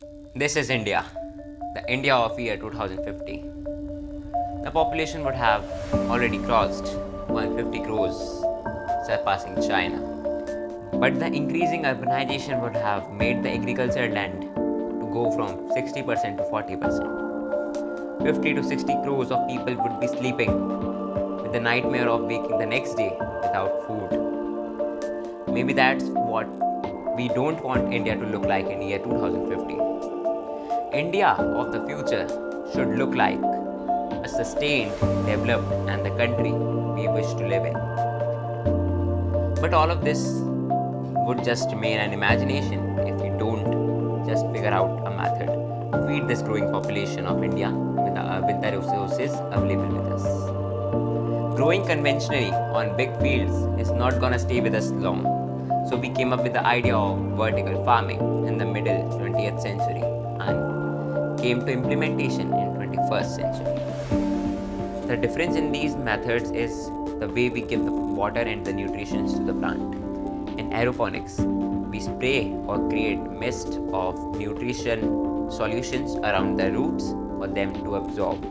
This is India, the India of year 2050. The population would have already crossed 150 crores, surpassing China. But the increasing urbanization would have made the agricultural land to go from 60% to 40%. 50 to 60 crores of people would be sleeping with the nightmare of waking the next day without food. Maybe that's what we don't want India to look like in year 2050. India of the future should look like a sustained, developed, and the country we wish to live in. But all of this would just remain an imagination if we don't just figure out a method to feed this growing population of India with the resources available with us. Growing conventionally on big fields is not gonna stay with us long. So we came up with the idea of vertical farming in the middle 20th century and came to implementation in 21st century. The difference in these methods is the way we give the water and the nutrition to the plant. In aeroponics, we spray or create mist of nutrition solutions around the roots for them to absorb.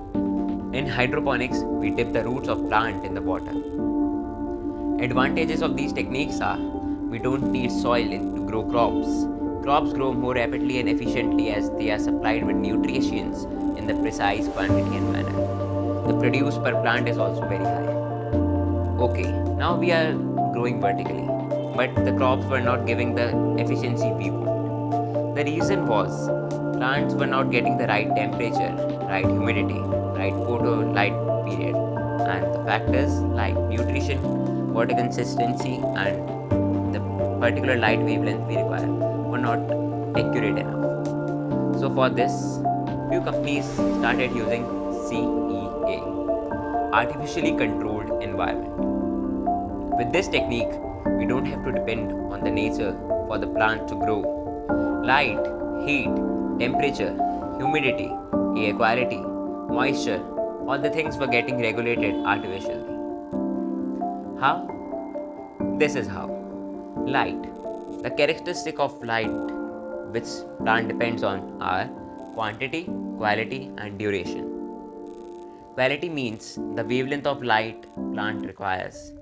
In hydroponics, we dip the roots of plant in the water. Advantages of these techniques are we don't need soil to grow crops. Crops grow more rapidly and efficiently as they are supplied with nutrients in the precise quantity and manner. The produce per plant is also very high. Okay, now we are growing vertically, but the crops were not giving the efficiency we want. The reason was plants were not getting the right temperature, right humidity, right photo light period, and the factors like nutrition, water consistency, and the particular light wavelength we require were not accurate enough. So for this, few companies started using CEA, artificially controlled environment. With this technique, we don't have to depend on the nature for the plant to grow. Light, heat, temperature, humidity, air quality, moisture, all the things were getting regulated artificially. How? This is how. Light. The characteristic of light which plant depends on are quantity, quality, and duration. Quality means the wavelength of light plant requires.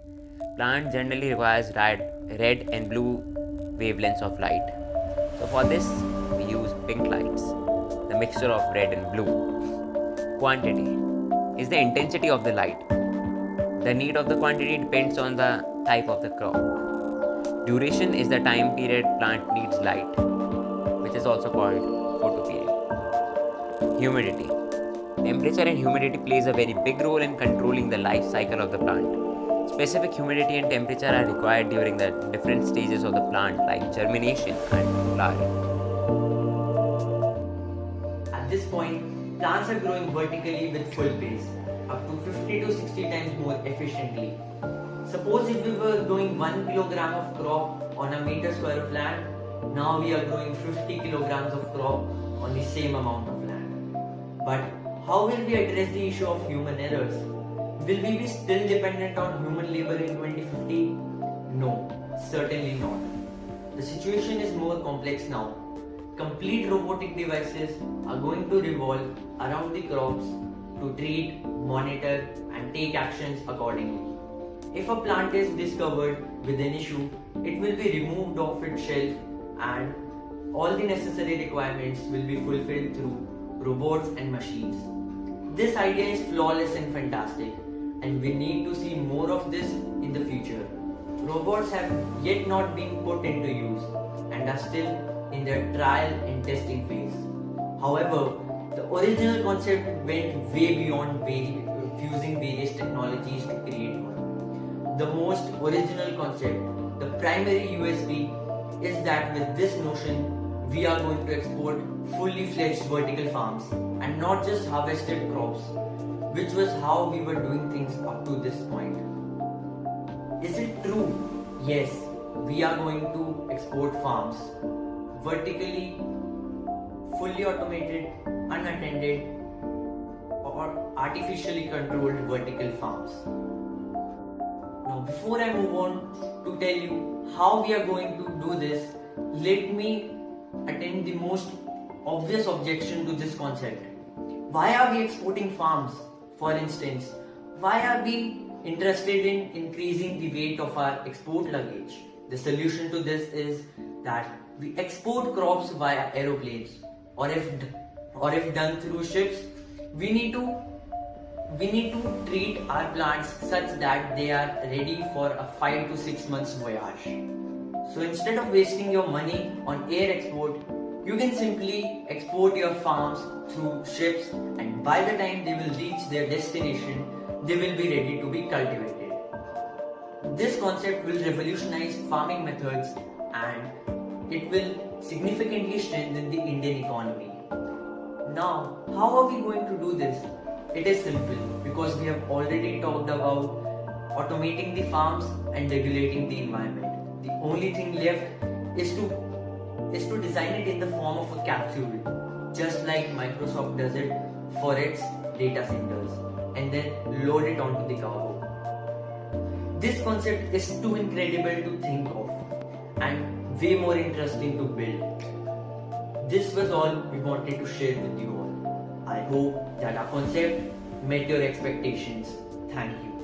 Plant generally requires red and blue wavelengths of light. So for this, we use pink lights, the mixture of red and blue. Quantity is the intensity of the light. The need of the quantity depends on the type of the crop. Duration is the time period plant needs light, which is also called photoperiod. Humidity. Temperature and humidity plays a very big role in controlling the life cycle of the plant. Specific humidity and temperature are required during the different stages of the plant like germination and flowering. At this point, plants are growing vertically with full pace, up to 50 to 60 times more efficiently. Suppose if we were growing 1 kilogram of crop on a meter square of land, now we are growing 50 kilograms of crop on the same amount of land. But how will we address the issue of human errors? Will we be still dependent on human labor in 2050? No, certainly not. The situation is more complex now. Complete robotic devices are going to revolve around the crops to treat, monitor, and take actions accordingly. If a plant is discovered with an issue, it will be removed off its shelf and all the necessary requirements will be fulfilled through robots and machines. This idea is flawless and fantastic, and we need to see more of this in the future. Robots have yet not been put into use and are still in their trial and testing phase. However, the original concept went way beyond fusing various technologies to create one. The most original concept, the primary USP, is that with this notion, we are going to export fully fledged vertical farms and not just harvested crops, which was how we were doing things up to this point. Is it true? Yes, we are going to export farms vertically, fully automated, unattended, or artificially controlled vertical farms. Now, before I move on to tell you how we are going to do this, let me attend the most obvious objection to this concept. Why are we exporting farms? For instance, why are we interested in increasing the weight of our export luggage? The solution to this is that we export crops via aeroplanes, or if done through ships, we need to treat our plants such that they are ready for a 5 to 6 months voyage. So instead of wasting your money on air export, you can simply export your farms through ships, and by the time they will reach their destination, they will be ready to be cultivated. This concept will revolutionize farming methods and it will significantly strengthen the Indian economy. Now, how are we going to do this? It is simple because we have already talked about automating the farms and regulating the environment. The only thing left is to design it in the form of a capsule, just like Microsoft does it for its data centers, and then load it onto the cargo. This concept is too incredible to think of and way more interesting to build. This was all we wanted to share with you all. I hope that our concept met your expectations. Thank you.